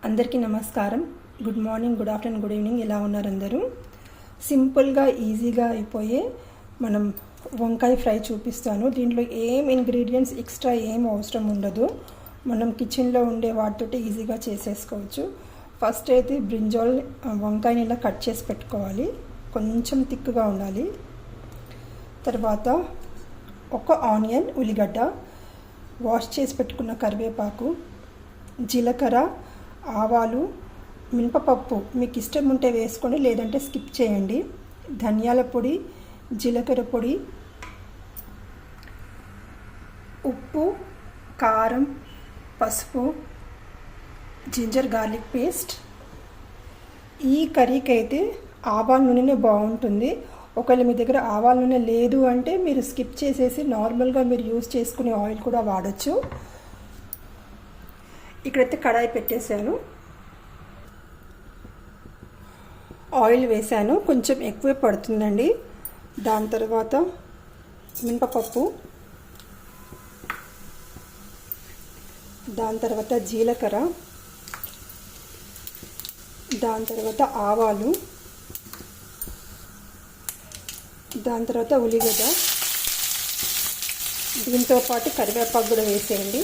అందరికీ నమస్కారం. Good morning, good afternoon, good evening. ఎలా ఉన్నారు అందరూ? సింపుల్గా ఈజీగా అయిపోయే మనం వంకాయ ఫ్రై చూపిస్తాను. దీంట్లో ఏం ఇంగ్రీడియంట్స్ ఎక్స్ట్రా ఏం అవసరం ఉండదు. మనం కిచెన్లో ఉండే వాటితో ఈజీగా చేసేసుకోవచ్చు. ఫస్ట్ అయితే బ్రింజాల్ వంకాయని ఇలా కట్ చేసి పెట్టుకోవాలి. కొంచెం థిక్గా ఉండాలి. తర్వాత ఒక ఆనియన్, ఉల్లిగడ్డ, వాష్ చేసి పెట్టుకున్న కరివేపాకు, జీలకర్ర, ఆవాలు, మినపప్పు మీకు ఇష్టం ఉంటే వేసుకొని, లేదంటే స్కిప్ చేయండి. ధనియాల పొడి, జీలకర్ర పొడి, ఉప్పు, కారం, పసుపు, జింజర్ గార్లిక్ పేస్ట్. ఈ కర్రీకి అయితే ఆవాల నూనెనే బాగుంటుంది. ఒకవేళ మీ దగ్గర ఆవాల నూనె లేదు అంటే మీరు స్కిప్ చేసేసి నార్మల్గా మీరు యూస్ చేసుకునే ఆయిల్ కూడా వాడచ్చు. ఇక్కడైతే కడాయి పెట్టేశాను, ఆయిల్ వేసాను. కొంచెం ఎక్కువే పడుతుందండి. దాని తర్వాత మినపప్పు, దాని తర్వాత జీలకర్ర, దాని తర్వాత ఆవాలు, దాని తర్వాత ఉల్లిగడ్డ, దీంతో పాటు కరివేపాకు కూడా వేసేయండి.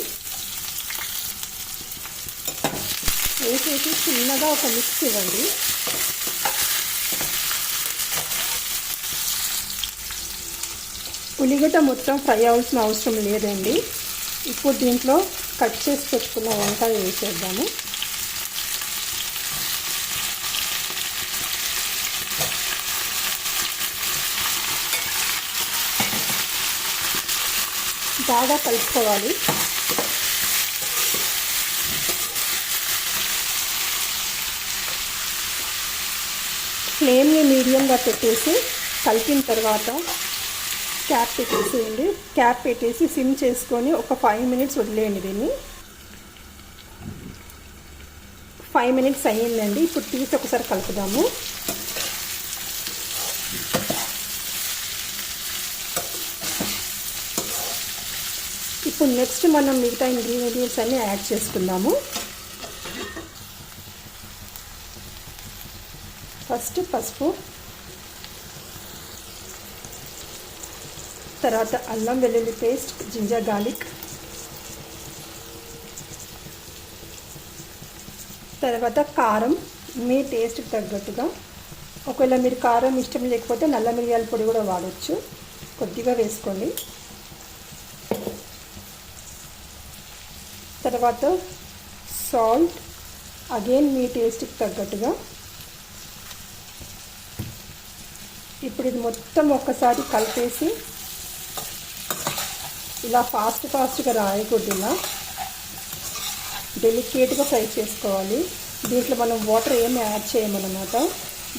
వేసేసి చిన్నగా ఒక మిక్స్ ఇవ్వండి. ఉల్లిగడ్డ మొత్తం ఫ్రై అవ్వాల్సిన అవసరం లేదండి. ఇప్పుడు దీంట్లో కట్ చేసి పెట్టుకున్న వంకాయ వేసేద్దాము. బాగా కలుపుకోవాలి. ఫ్లేమ్ని మీడియంగా పెట్టేసి కలిపిన తర్వాత క్యాప్ పెట్టేసేయండి. క్యాప్ పెట్టేసి సిమ్ చేసుకొని ఒక 5 మినిట్స్ వదిలేయండి. దీన్ని 5 మినిట్స్ అయ్యిందండి. ఇప్పుడు తీసి ఒకసారి కలుపుదాము. ఇప్పుడు నెక్స్ట్ మనం మిగతా ఇంగ్రీడియంట్స్ అన్నీ యాడ్ చేసుకుందాము. ఫస్ట్ పసుపు, తర్వాత అల్లం వెల్లుల్లి పేస్ట్, జింజర్ గార్లిక్, తర్వాత కారం మీ టేస్ట్కి తగ్గట్టుగా. ఒకవేళ మీరు కారం ఇష్టం లేకపోతే నల్ల మిరియాల పొడి కూడా వాడచ్చు, కొద్దిగా వేసుకోండి. తర్వాత సాల్ట్, అగైన్ మీ టేస్ట్కి తగ్గట్టుగా. ఇప్పుడు ఇది మొత్తం ఒక్కసారి కలిపేసి ఇలా ఫాస్ట్గా రాయకూడదు, ఇలా డెలికేట్గా ఫ్రై చేసుకోవాలి. దీంట్లో మనం వాటర్ ఏమి యాడ్ చేయమన్నమాట.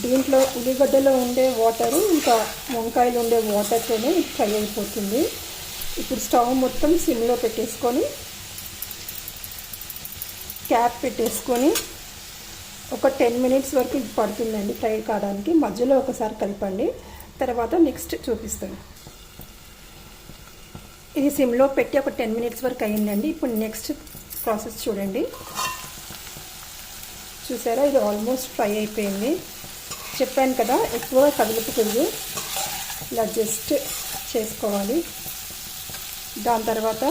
దీంట్లో ఉల్లిగడ్డలో ఉండే వాటరు ఇంకా వంకాయలు ఉండే వాటర్తోనే ఫ్రై అయిపోతుంది. ఇప్పుడు స్టవ్ మొత్తం సిమ్లో పెట్టేసుకొని క్యాప్ పెట్టేసుకొని ఒక 10 మినిట్స్ వరకు ఇది పడుతుందండి ఫ్రై కావడానికి. మధ్యలో ఒకసారి కలపండి. తర్వాత నెక్స్ట్ చూపిస్తాను. ఇది సిమ్లో పెట్టి ఒక 10 మినిట్స్ వరకు అయ్యిందండి. ఇప్పుడు నెక్స్ట్ ప్రాసెస్ చూడండి. చూసారా, ఇది ఆల్మోస్ట్ ఫ్రై అయిపోయింది. చెప్పాను కదా, ఎక్కువగా కదులుపుతుంది, ఇలా జస్ట్ చేసుకోవాలి. దాని తర్వాత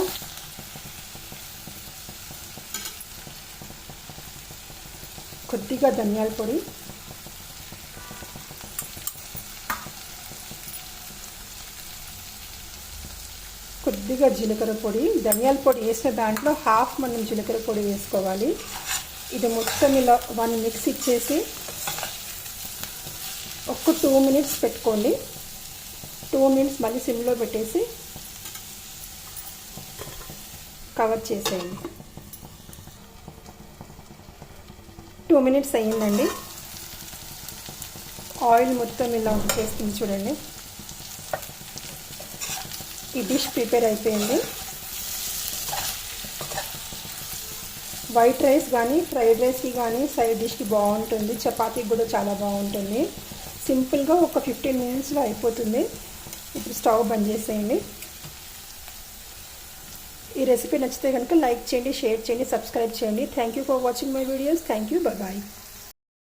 కొద్దిగా ధనియాల పొడి, కొద్దిగా జీలకర్ర పొడి. ధనియాల పొడి వేసిన దాంట్లో హాఫ్ మనం జీలకర్ర పొడి వేసుకోవాలి. ఇది మొత్తం ఇలా 1 మిక్స్ ఇచ్చేసి ఒక 2 మినిట్స్ పెట్టుకోండి. 2 మినిట్స్ మళ్ళీ సిమ్లో పెట్టేసి కవర్ చేసేయండి. 2 మినిట్స్ అయ్యిందండి. ఆయిల్ మొత్తం ఇలా వచ్చేస్తుంది చూడండి. ఈ డిష్ ప్రిపేర్ అయిపోయింది. వైట్ రైస్ కానీ ఫ్రైడ్ రైస్కి కానీ సైడ్ డిష్కి బాగుంటుంది. చపాతీకి కూడా చాలా బాగుంటుంది. సింపుల్గా ఒక 15 మినిట్స్లో అయిపోతుంది. ఇప్పుడు స్టవ్ బంద్ చేసేయండి. ఈ రెసిపీ నచ్చితే కనుక లైక్ చేయండి, షేర్ చేయండి, సబ్స్క్రైబ్ చేయండి. Thank you for watching my videos. Thank you. Bye.